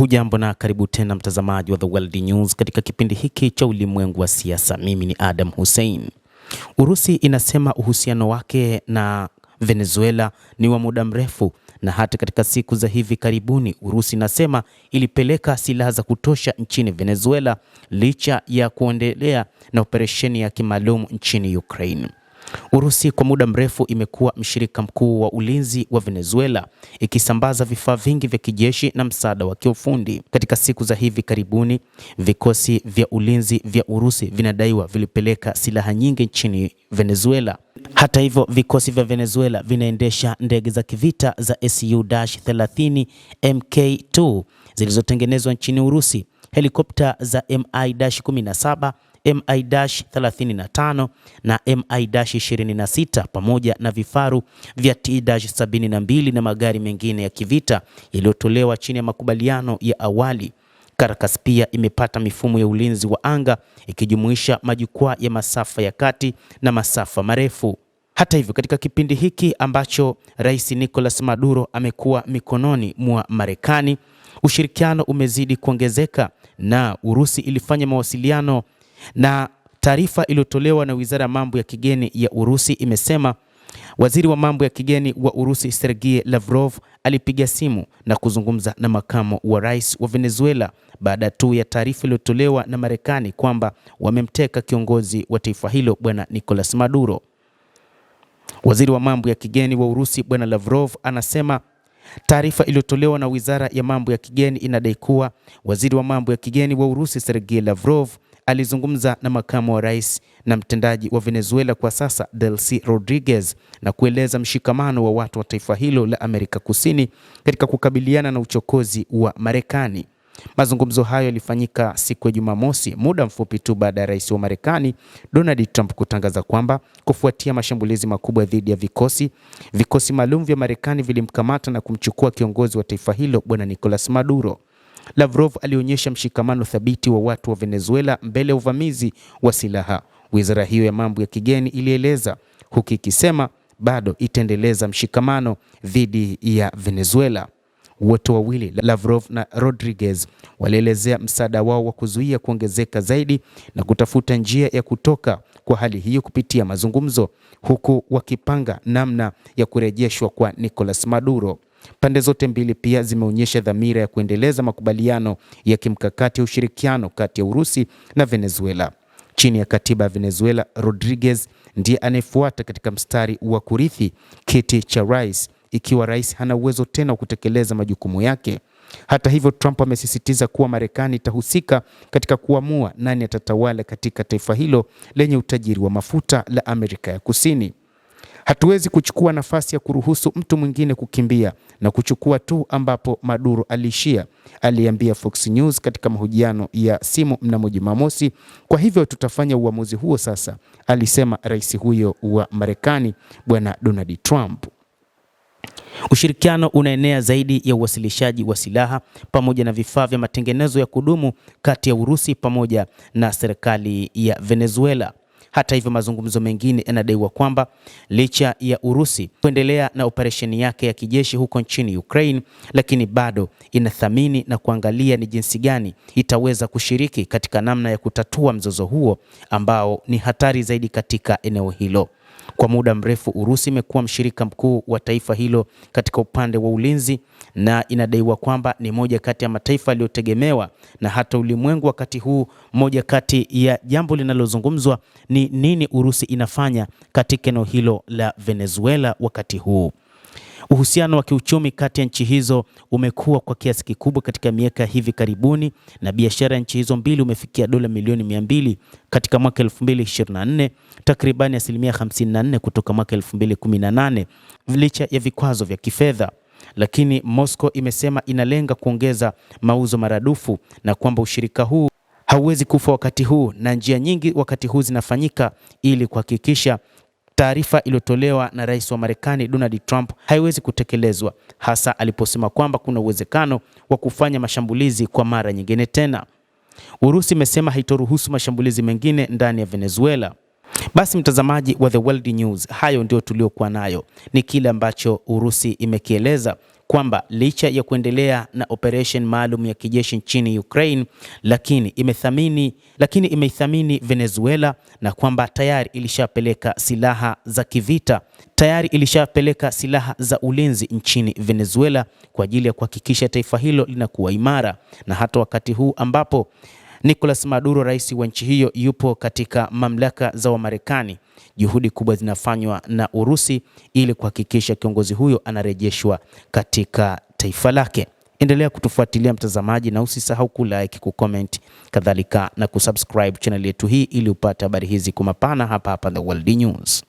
Hujambo na karibu tena mtazamaji wa The World News katika kipindi hiki cha ulimwengu wa siasa. Mimi ni Adam Hussein. Urusi inasema uhusiano wake na Venezuela ni wa muda mrefu, na hata katika siku za hivi karibuni Urusi inasema ilipeleka silaha za kutosha nchini Venezuela licha ya kuendelea na operesheni ya kimaalum nchini Ukraine. Urusi kwa muda mrefu imekuwa mshirika mkuu wa ulinzi wa Venezuela, ikisambaza vifaa vingi vya kijeshi na msaada wa kiufundi. Katika siku za hivi karibuni, vikosi vya ulinzi vya Urusi vinadaiwa vilipeleka silaha nyingi nchini Venezuela. Hata hivyo, vikosi vya Venezuela vinaendesha ndege za kivita za Su-30 Mk2 zilizotengenezwa nchini Urusi, helikopta za Mi-17, Mi-35 na Mi-26 pamoja na vifaru vya T-72 na magari mengine ya kivita yaliyotolewa chini ya makubaliano ya awali. Caracas pia imepata mifumo ya ulinzi wa anga ikijumuisha majukwaa ya masafa ya kati na masafa marefu. Hata hivyo, katika kipindi hiki ambacho Rais Nicolas Maduro amekuwa mikononi mwa Marekani, ushirikiano umezidi kuongezeka na Urusi ilifanya mawasiliano, na taarifa iliyotolewa na Wizara ya Mambo ya Kigeni ya Urusi imesema Waziri wa Mambo ya Kigeni wa Urusi Sergei Lavrov alipiga simu na kuzungumza na makamu wa rais wa Venezuela baada tu ya taarifa iliyotolewa na Marekani kwamba wamemteka kiongozi wa taifa hilo Bwana Nicolas Maduro. Waziri wa Mambo ya Kigeni wa Urusi Bwana Lavrov anasema taarifa iliyotolewa na Wizara ya Mambo ya Kigeni inadai kuwa Waziri wa Mambo ya Kigeni wa Urusi Sergei Lavrov alizungumza na makamu wa rais na mtendaji wa Venezuela kwa sasa Delcy Rodriguez na kueleza mshikamano wa watu wa taifa hilo la Amerika Kusini katika kukabiliana na uchokozi wa Marekani. Mazungumzo hayo yalifanyika siku ya Jumamosi, muda mfupi tu baada ya rais wa Marekani Donald Trump kutangaza kwamba kufuatia mashambulizi makubwa dhidi ya vikosi maalum vya Marekani vilimkamata na kumchukua kiongozi wa taifa hilo Bwana Nicolas Maduro. Lavrov alionyesha mshikamano thabiti wa watu wa Venezuela mbele ya uvamizi wa silaha, wizara hiyo ya mambo ya kigeni ilieleza, huku ikisema bado itaendeleza mshikamano dhidi ya Venezuela. Wote wawili, Lavrov na Rodriguez, walielezea msaada wao wa kuzuia kuongezeka zaidi na kutafuta njia ya kutoka kwa hali hiyo kupitia mazungumzo, huku wakipanga namna ya kurejeshwa kwa Nicolas Maduro. Pande zote mbili pia zimeonyesha dhamira ya kuendeleza makubaliano ya kimkakati ya ushirikiano kati ya Urusi na Venezuela. Chini ya katiba ya Venezuela, Rodriguez ndiye anayefuata katika mstari wa kurithi kiti cha rais ikiwa rais hana uwezo tena wa kutekeleza majukumu yake. Hata hivyo, Trump amesisitiza kuwa Marekani itahusika katika kuamua nani atatawala katika taifa hilo lenye utajiri wa mafuta la Amerika ya Kusini. Hatuwezi kuchukua nafasi ya kuruhusu mtu mwingine kukimbia na kuchukua tu ambapo Maduro aliishia, aliambia Fox News katika mahojiano ya simu mnamo Jumamosi. Kwa hivyo tutafanya uamuzi huo sasa, alisema rais huyo wa Marekani Bwana Donald Trump. Ushirikiano unaenea zaidi ya uwasilishaji wa silaha pamoja na vifaa vya matengenezo ya kudumu kati ya Urusi pamoja na serikali ya Venezuela. Hata hivyo, mazungumzo mengine yanadaiwa kwamba licha ya Urusi kuendelea na operesheni yake ya kijeshi huko nchini Ukraine, lakini bado inathamini na kuangalia ni jinsi gani itaweza kushiriki katika namna ya kutatua mzozo huo ambao ni hatari zaidi katika eneo hilo. Kwa muda mrefu Urusi imekuwa mshirika mkuu wa taifa hilo katika upande wa ulinzi, na inadaiwa kwamba ni moja kati ya mataifa yaliyotegemewa na hata ulimwengu wakati huu. Moja kati ya jambo linalozungumzwa ni nini Urusi inafanya katika eneo hilo la Venezuela wakati huu. Uhusiano wa kiuchumi kati ya nchi hizo umekuwa kwa kiasi kikubwa katika miaka hivi karibuni, na biashara ya nchi hizo mbili umefikia dola milioni 200 katika mwaka 2024, takribani 54% kutoka mwaka 2018, licha ya vikwazo vya kifedha. Lakini Moscow imesema inalenga kuongeza mauzo maradufu na kwamba ushirika huu hauwezi kufa wakati huu, na njia nyingi wakati huu zinafanyika ili kuhakikisha taarifa iliyotolewa na rais wa Marekani Donald Trump haiwezi kutekelezwa, hasa aliposema kwamba kuna uwezekano wa kufanya mashambulizi kwa mara nyingine tena. Urusi imesema haitoruhusu mashambulizi mengine ndani ya Venezuela. Basi mtazamaji wa The World News, hayo ndio tuliokuwa nayo. Ni kile ambacho Urusi imekieleza kwamba licha ya kuendelea na operation maalum ya kijeshi nchini Ukraine, lakini imeithamini Venezuela na kwamba tayari ilishapeleka silaha za kivita, tayari ilishapeleka silaha za ulinzi nchini Venezuela kwa ajili ya kuhakikisha taifa hilo linakuwa imara. Na hata wakati huu ambapo Nicolas Maduro, rais wa nchi hiyo, yupo katika mamlaka za Wamarekani, juhudi kubwa zinafanywa na Urusi ili kuhakikisha kiongozi huyo anarejeshwa katika taifa lake. Endelea kutufuatilia mtazamaji, na usisahau kulike, kucomment, kadhalika na kusubscribe channel yetu hii ili upate habari hizi kwa mapana hapa The World News.